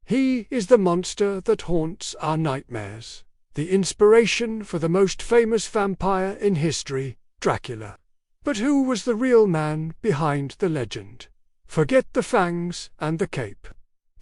He is the monster that haunts our nightmares, the inspiration for the most famous vampire in history, Dracula. But who was the real man behind the legend? Forget the fangs and the cape.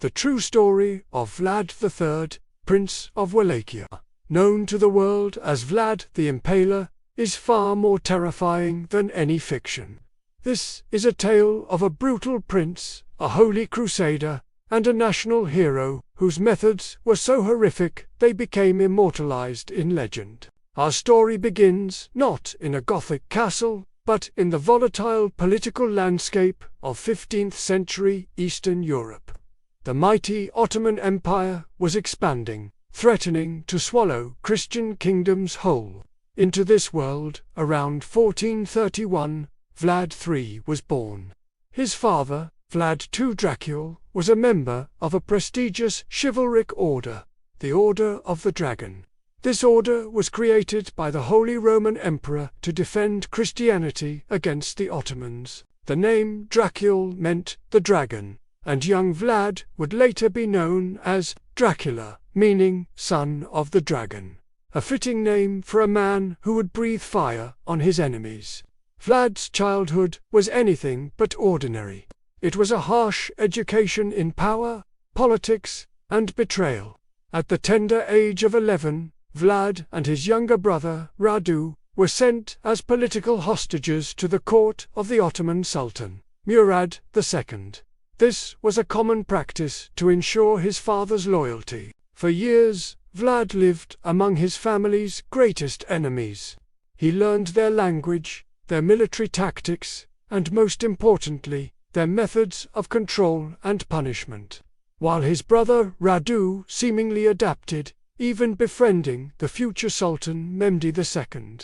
The true story of Vlad III, Prince of Wallachia, known to the world as Vlad the Impaler, is far more terrifying than any fiction. This is a tale of a brutal prince, a holy crusader, and a national hero whose methods were so horrific they became immortalized in legend. Our story begins not in a Gothic castle, but in the volatile political landscape of 15th century Eastern Europe. The mighty Ottoman Empire was expanding, threatening to swallow Christian kingdoms whole. Into this world, around 1431, Vlad III was born. His father, Vlad II Dracula, was a member of a prestigious chivalric order, the Order of the Dragon. This order was created by the Holy Roman Emperor to defend Christianity against the Ottomans. The name Dracula meant the dragon, and young Vlad would later be known as Dracula, meaning son of the dragon, a fitting name for a man who would breathe fire on his enemies. Vlad's childhood was anything but ordinary. It was a harsh education in power, politics, and betrayal. At the tender age of 11, Vlad and his younger brother, Radu, were sent as political hostages to the court of the Ottoman Sultan, Murad II. This was a common practice to ensure his father's loyalty. For years, Vlad lived among his family's greatest enemies. He learned their language, their military tactics, and most importantly, their methods of control and punishment. While his brother Radu seemingly adapted, even befriending the future Sultan Mehmed II.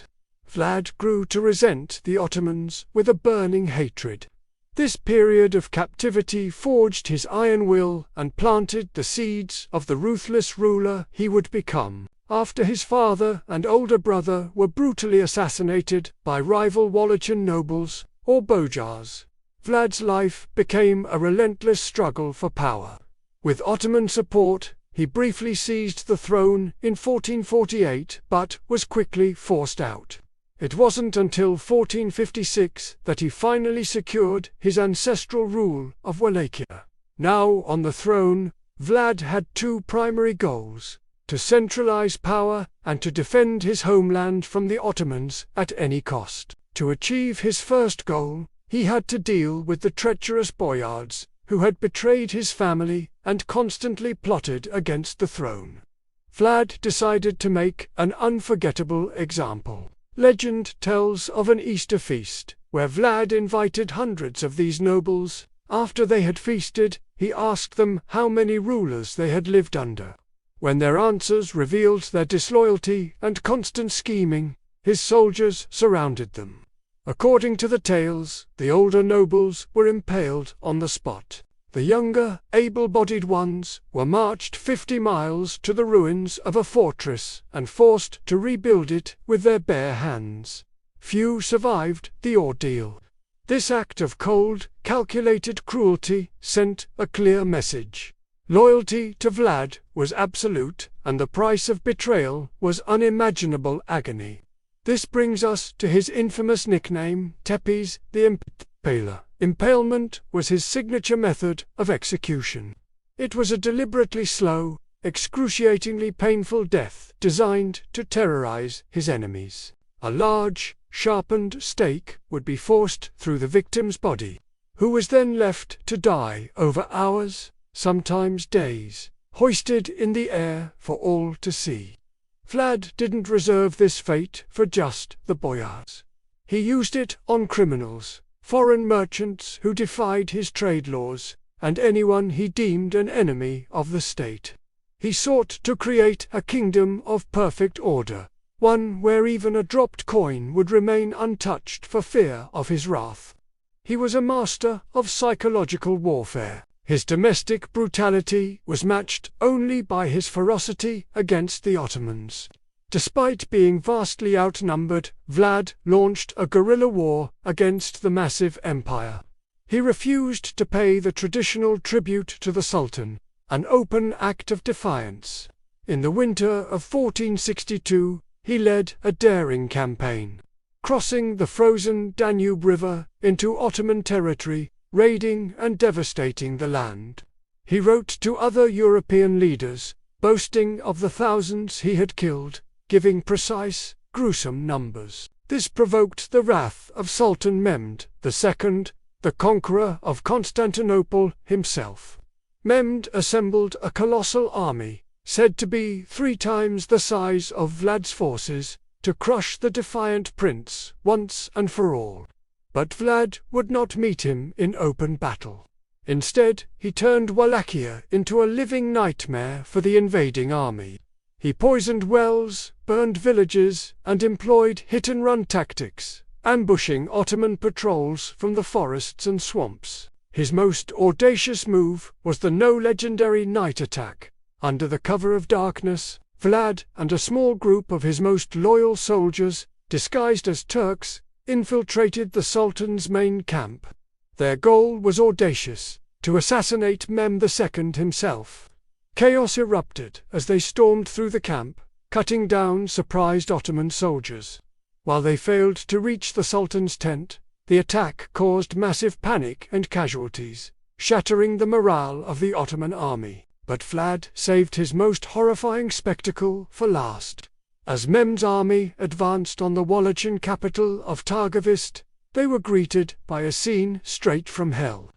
Vlad grew to resent the Ottomans with a burning hatred. This period of captivity forged his iron will and planted the seeds of the ruthless ruler he would become. After his father and older brother were brutally assassinated by rival Wallachian nobles, or Boyars, Vlad's life became a relentless struggle for power. With Ottoman support, he briefly seized the throne in 1448 but was quickly forced out. It wasn't until 1456 that he finally secured his ancestral rule of Wallachia. Now on the throne, Vlad had two primary goals: to centralize power and to defend his homeland from the Ottomans at any cost. To achieve his first goal, he had to deal with the treacherous Boyars, who had betrayed his family and constantly plotted against the throne. Vlad decided to make an unforgettable example. Legend tells of an Easter feast, where Vlad invited hundreds of these nobles. After they had feasted, he asked them how many rulers they had lived under. When their answers revealed their disloyalty and constant scheming, his soldiers surrounded them. According to the tales, the older nobles were impaled on the spot. The younger, able-bodied ones were marched 50 miles to the ruins of a fortress and forced to rebuild it with their bare hands. Few survived the ordeal. This act of cold, calculated cruelty sent a clear message. Loyalty to Vlad was absolute, and the price of betrayal was unimaginable agony. This brings us to his infamous nickname, Tepes the Impaler. Impalement was his signature method of execution. It was a deliberately slow, excruciatingly painful death designed to terrorize his enemies. A large, sharpened stake would be forced through the victim's body, who was then left to die over hours, sometimes days, hoisted in the air for all to see. Vlad didn't reserve this fate for just the Boyars. He used it on criminals, foreign merchants who defied his trade laws, and anyone he deemed an enemy of the state. He sought to create a kingdom of perfect order, one where even a dropped coin would remain untouched for fear of his wrath. He was a master of psychological warfare. His domestic brutality was matched only by his ferocity against the Ottomans. Despite being vastly outnumbered, Vlad launched a guerrilla war against the massive empire. He refused to pay the traditional tribute to the Sultan, an open act of defiance. In the winter of 1462, he led a daring campaign, crossing the frozen Danube River into Ottoman territory, raiding and devastating the land. He wrote to other European leaders, boasting of the thousands he had killed, giving precise, gruesome numbers. This provoked the wrath of Sultan Mehmed II, the conqueror of Constantinople himself. Mehmed assembled a colossal army, said to be 3 times the size of Vlad's forces, to crush the defiant prince once and for all. But Vlad would not meet him in open battle. Instead, he turned Wallachia into a living nightmare for the invading army. He poisoned wells, burned villages, and employed hit-and-run tactics, ambushing Ottoman patrols from the forests and swamps. His most audacious move was the now-legendary night attack. Under the cover of darkness, Vlad and a small group of his most loyal soldiers, disguised as Turks, infiltrated the Sultan's main camp. Their goal was audacious: to assassinate Mehmed II himself. Chaos erupted as they stormed through the camp, cutting down surprised Ottoman soldiers. While they failed to reach the Sultan's tent, the attack caused massive panic and casualties, shattering the morale of the Ottoman army. But Vlad saved his most horrifying spectacle for last. As Mehmed's army advanced on the Wallachian capital of Targovist, they were greeted by a scene straight from hell.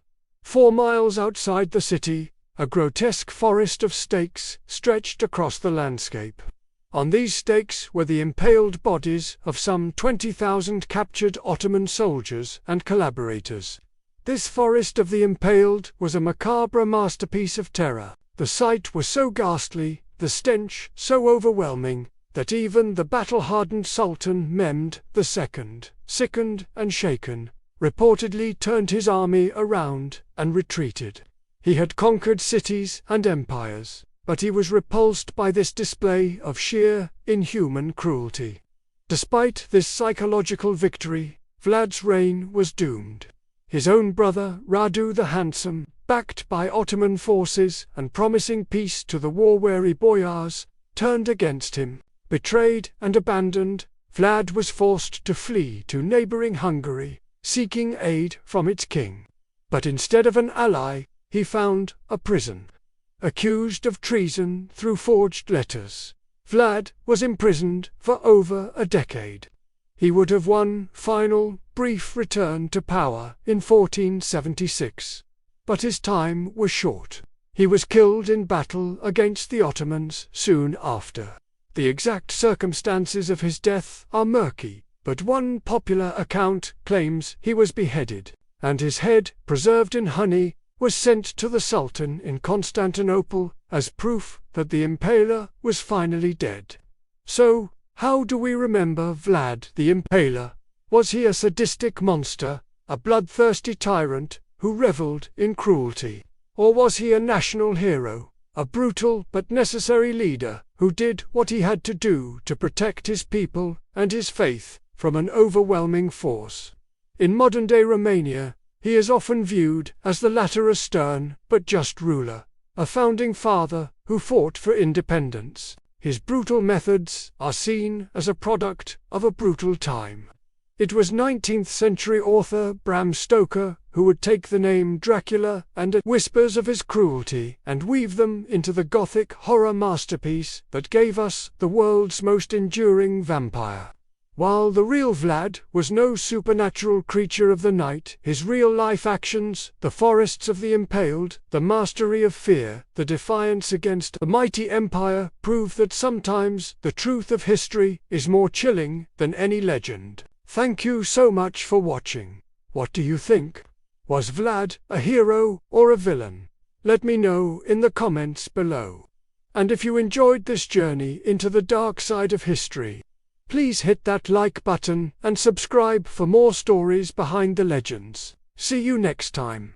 4 miles outside the city, a grotesque forest of stakes stretched across the landscape. On these stakes were the impaled bodies of some 20,000 captured Ottoman soldiers and collaborators. This forest of the impaled was a macabre masterpiece of terror. The sight was so ghastly, the stench so overwhelming, that even the battle-hardened Sultan Mehmed II, sickened and shaken, reportedly turned his army around and retreated. He had conquered cities and empires, but he was repulsed by this display of sheer, inhuman cruelty. Despite this psychological victory, Vlad's reign was doomed. His own brother, Radu the Handsome, backed by Ottoman forces and promising peace to the war-weary Boyars, turned against him. Betrayed and abandoned, Vlad was forced to flee to neighboring Hungary, seeking aid from its king. But instead of an ally, he found a prison. Accused of treason through forged letters, Vlad was imprisoned for over a decade. He would have one final, brief return to power in 1476. But his time was short. He was killed in battle against the Ottomans soon after. The exact circumstances of his death are murky, but one popular account claims he was beheaded, and his head, preserved in honey, was sent to the Sultan in Constantinople as proof that the Impaler was finally dead. So, how do we remember Vlad the Impaler? Was he a sadistic monster, a bloodthirsty tyrant who reveled in cruelty? Or was he a national hero, a brutal but necessary leader who did what he had to do to protect his people and his faith from an overwhelming force? In modern-day Romania, he is often viewed as the latter a stern but just ruler, a founding father who fought for independence. His brutal methods are seen as a product of a brutal time. It was 19th-century author Bram Stoker who would take the name Dracula and whispers of his cruelty and weave them into the Gothic horror masterpiece that gave us the world's most enduring vampire. While the real Vlad was no supernatural creature of the night, his real-life actions, the forests of the impaled, the mastery of fear, the defiance against the mighty empire, prove that sometimes the truth of history is more chilling than any legend. Thank you so much for watching. What do you think? Was Vlad a hero or a villain? Let me know in the comments below. And if you enjoyed this journey into the dark side of history, please hit that like button and subscribe for more stories behind the legends. See you next time.